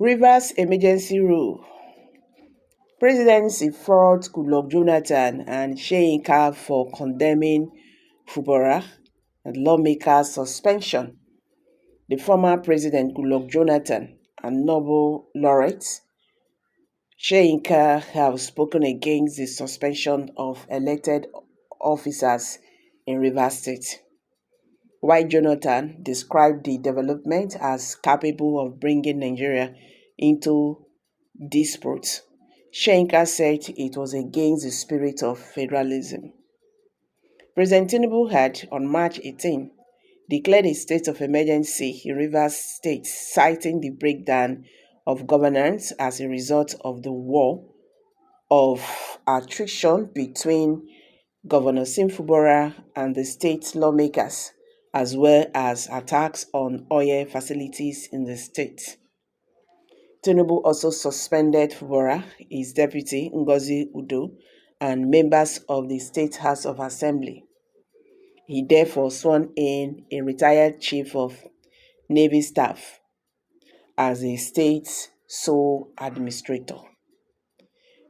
Rivers emergency rule. Presidency fault Goodluck Jonathan and Soyinka for condemning Fubara and lawmakers' suspension. The former President Goodluck Jonathan and Nobel laureate Soyinka have spoken against the suspension of elected officers in Rivers State. While Jonathan described the development as capable of bringing Nigeria into dispute, Soyinka said it was against the spirit of federalism. President Tinubu had, on March 18, declared a state of emergency in Rivers State, citing the breakdown of governance as a result of the war of attrition between Governor Fubara and the state lawmakers, as well as attacks on oil facilities in the state. Tinubu also suspended Fubara, his deputy Ngozi Udo, and members of the State House of Assembly. He therefore sworn in a retired chief of Navy staff as a state sole administrator.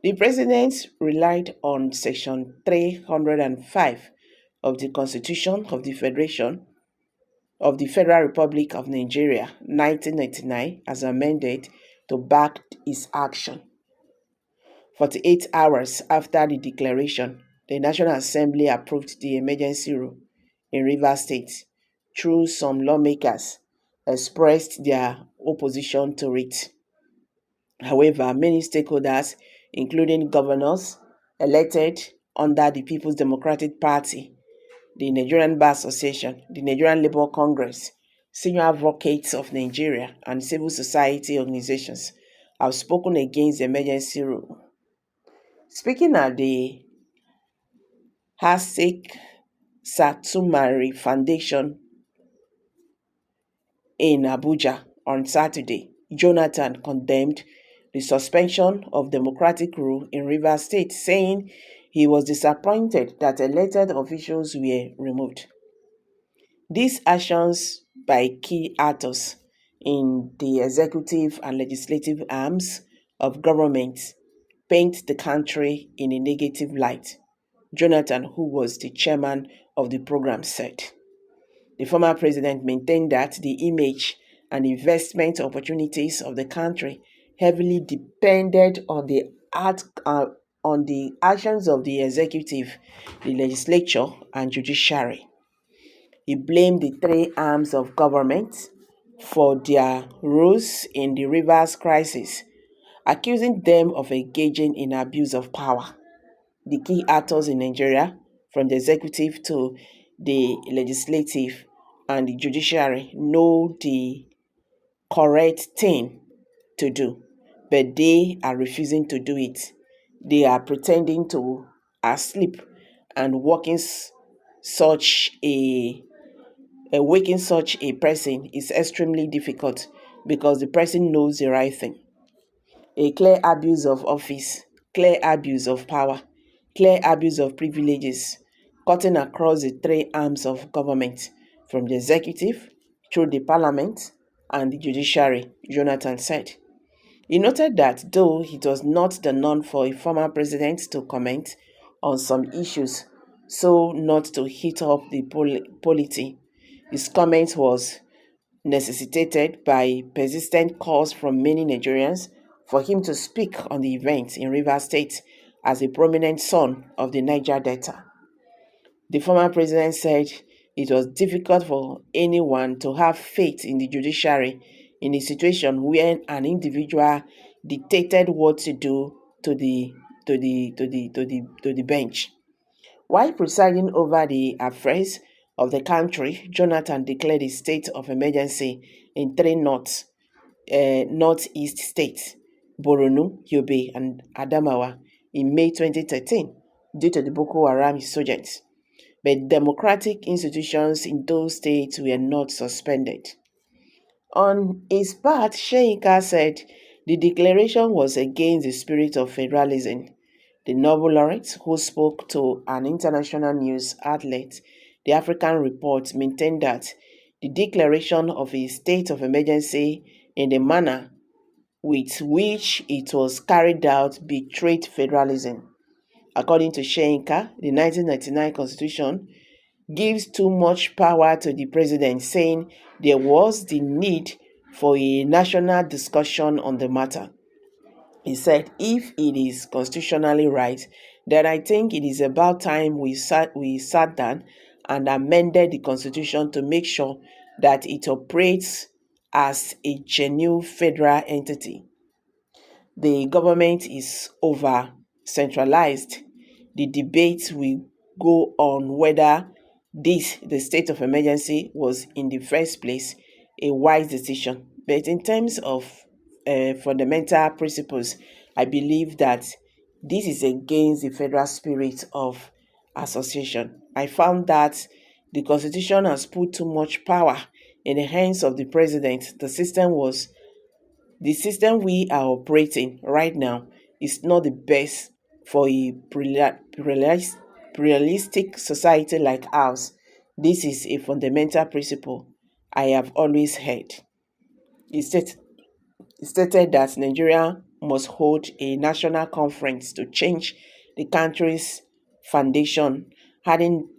The president relied on Section 305 of the Constitution of the Federation of the Federal Republic of Nigeria, 1999, as amended, to back his action. 48 hours after the declaration, the National Assembly approved the emergency rule in Rivers State, though some lawmakers expressed their opposition to it. However, many stakeholders, including governors elected under the People's Democratic Party, the Nigerian Bar Association, the Nigerian Labour Congress, senior advocates of Nigeria, and civil society organizations, have spoken against the emergency rule. Speaking at the Hasek Satumari Foundation in Abuja on Saturday, Jonathan condemned the suspension of democratic rule in Rivers State, saying he was disappointed that elected officials were removed. These actions by key actors in the executive and legislative arms of government paint the country in a negative light, Jonathan, who was the chairman of the program, said. The former president maintained that the image and investment opportunities of the country heavily depended on the actions of the executive, the legislature, and judiciary. He blamed the three arms of government for their roles in the Rivers crisis, accusing them of engaging in abuse of power. The key actors in Nigeria, from the executive to the legislative and the judiciary, know the correct thing to do, but they are refusing to do it. They are pretending to asleep and waking such a person is extremely difficult because the person knows the right thing. A clear abuse of office, clear abuse of power, clear abuse of privileges, cutting across the three arms of government, from the executive through the parliament and the judiciary, Jonathan said. He noted that though it was not the norm for a former president to comment on some issues, so not to heat up the polity, his comment was necessitated by persistent calls from many Nigerians for him to speak on the event in Rivers State as a prominent son of the Niger Delta. The former president said it was difficult for anyone to have faith in the judiciary in a situation where an individual dictated what to do to the bench. While presiding over the affairs of the country, Jonathan declared a state of emergency in three northeast states, Borno, Yobe, and Adamawa, in May 2013 due to the Boko Haram insurgents. But democratic institutions in those states were not suspended. On his part, Soyinka said the declaration was against the spirit of federalism. The Nobel laureate, who spoke to an international news outlet, the African Report, maintained that the declaration of a state of emergency in the manner with which it was carried out betrayed federalism. According to Soyinka, the 1999 constitution gives too much power to the president, saying there was the need for a national discussion on the matter. He said, if it is constitutionally right, then I think it is about time we sat down and amended the constitution to make sure that it operates as a genuine federal entity. The government is over centralized. The debate will go on whether the state of emergency was in the first place a wise decision. But in terms of fundamental principles, I believe that this is against the federal spirit of association. I found that the constitution has put too much power in the hands of the president. The system we are operating right now is not the best for a pluralistic society like ours. This is a fundamental principle I have always heard. He stated that Nigeria must hold a national conference to change the country's foundation, adding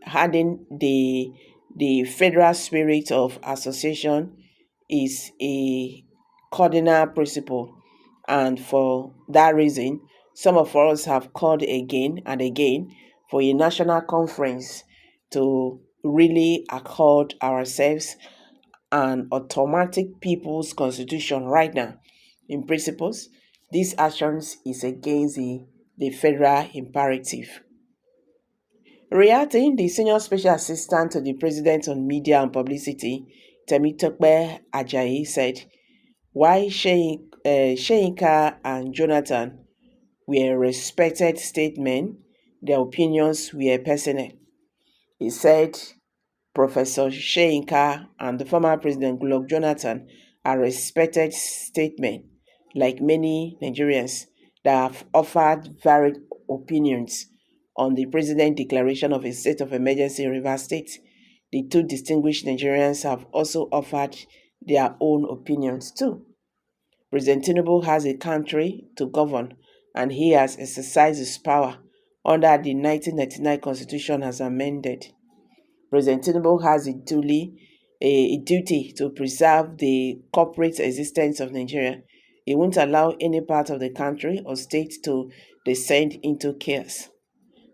the federal spirit of association is a cardinal principle, and for that reason, some of us have called again and again for a national conference to really accord ourselves an automatic people's constitution right now. In principles, these actions is against the federal imperative. Reacting, the senior special assistant to the president on media and publicity, Temitope Ajayi, said, while Soyinka and Jonathan were respected statesmen, their opinions were personal. He said Professor Soyinka and the former President Goodluck Jonathan are respected statesmen, like many Nigerians that have offered varied opinions on the President's declaration of a state of emergency in Rivers State. The two distinguished Nigerians have also offered their own opinions too. President Tinubu has a country to govern, and he has exercised his power under the 1999 Constitution as amended. President Tinubu has a duty to preserve the corporate existence of Nigeria. He won't allow any part of the country or state to descend into chaos.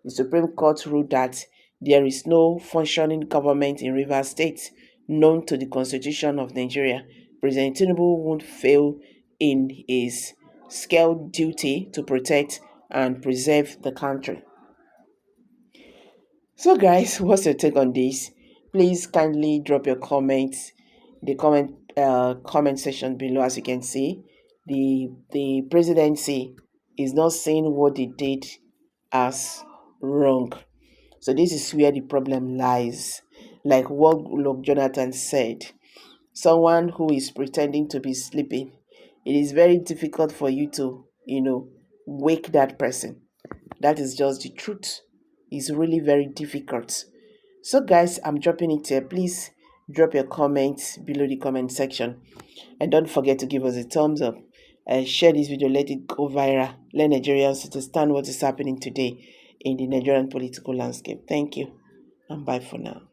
The Supreme Court ruled that there is no functioning government in Rivers State known to the Constitution of Nigeria. President Tinubu won't fail in his scaled duty to protect and preserve the country. So guys, what's your take on this? Please kindly drop your comments in the comment section below. As you can see, the presidency is not saying what they did as wrong. So this is where the problem lies. Like what Goodluck Jonathan said, someone who is pretending to be sleeping, it is very difficult for you to, wake that person. That is just the truth. It's really very difficult. So guys, I'm dropping it here. Please drop your comments below the comment section. And don't forget to give us a thumbs up. And share this video, let it go viral. Let Nigerians understand what is happening today in the Nigerian political landscape. Thank you, and bye for now.